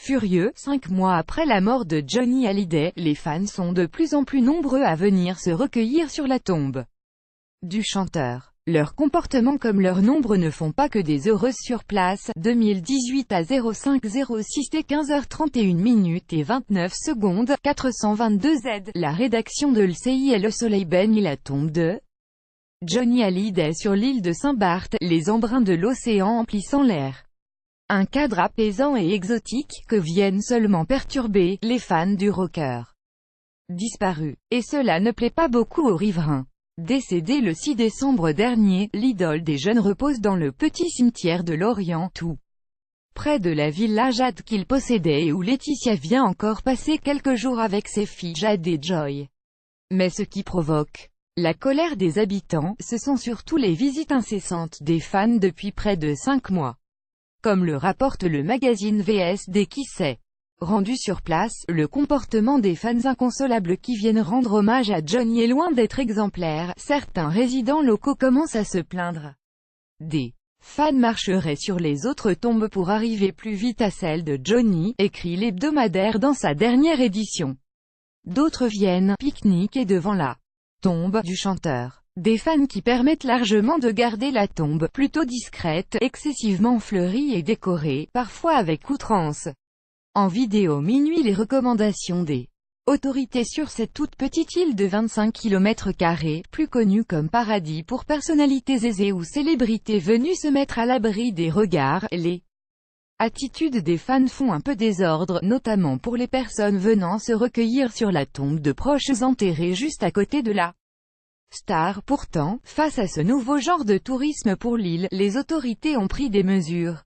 Furieux, 5 mois après la mort de Johnny Hallyday, les fans sont de plus en plus nombreux à venir se recueillir sur la tombe du chanteur. Leur comportement comme leur nombre ne font pas que des heureuses sur place. 2018 à 0506 et 15h31 minutes et 29 secondes, 422 Z. La rédaction de l'CI et Le Soleil baigne la tombe de Johnny Hallyday sur l'île de Saint-Barth, les embruns de l'océan emplissant l'air. Un cadre apaisant et exotique, que viennent seulement perturber les fans du rocker disparu. Et cela ne plaît pas beaucoup aux riverains. Décédé le 6 décembre dernier, l'idole des jeunes repose dans le petit cimetière de Lorient, tout près de la villa Jade qu'il possédait et où Laetitia vient encore passer quelques jours avec ses filles Jade et Joy. Mais ce qui provoque la colère des habitants, ce sont surtout les visites incessantes des fans depuis près de 5 mois. Comme le rapporte le magazine VSD qui s'est rendu sur place, le comportement des fans inconsolables qui viennent rendre hommage à Johnny est loin d'être exemplaire. Certains résidents locaux commencent à se plaindre. Des fans marcheraient sur les autres tombes pour arriver plus vite à celle de Johnny, écrit l'hebdomadaire dans sa dernière édition. D'autres viennent pique-niquer devant la tombe du chanteur. Des fans qui permettent largement de garder la tombe plutôt discrète, excessivement fleurie et décorée, parfois avec outrance. En vidéo minuit, les recommandations des autorités sur cette toute petite île de 25 km², plus connue comme paradis pour personnalités aisées ou célébrités venues se mettre à l'abri des regards. Les attitudes des fans font un peu désordre, notamment pour les personnes venant se recueillir sur la tombe de proches enterrés juste à côté de la star. Pourtant, face à ce nouveau genre de tourisme pour l'île, les autorités ont pris des mesures.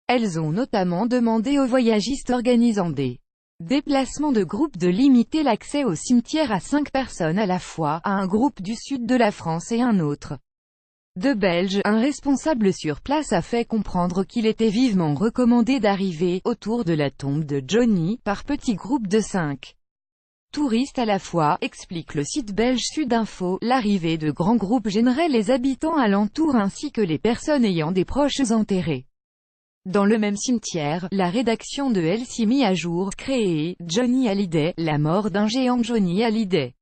Elles ont notamment demandé aux voyagistes organisant des déplacements de groupe de limiter l'accès au cimetière à 5 personnes à la fois, à un groupe du sud de la France et un autre de Belge. Un responsable sur place a fait comprendre qu'il était vivement recommandé d'arriver autour de la tombe de Johnny par petits groupes de 5 touristes à la fois, explique le site belge Sudinfo. L'arrivée de grands groupes gênerait les habitants alentours ainsi que les personnes ayant des proches enterrés dans le même cimetière. La rédaction de LCI mis à jour, créée, Johnny Hallyday, la mort d'un géant. Johnny Hallyday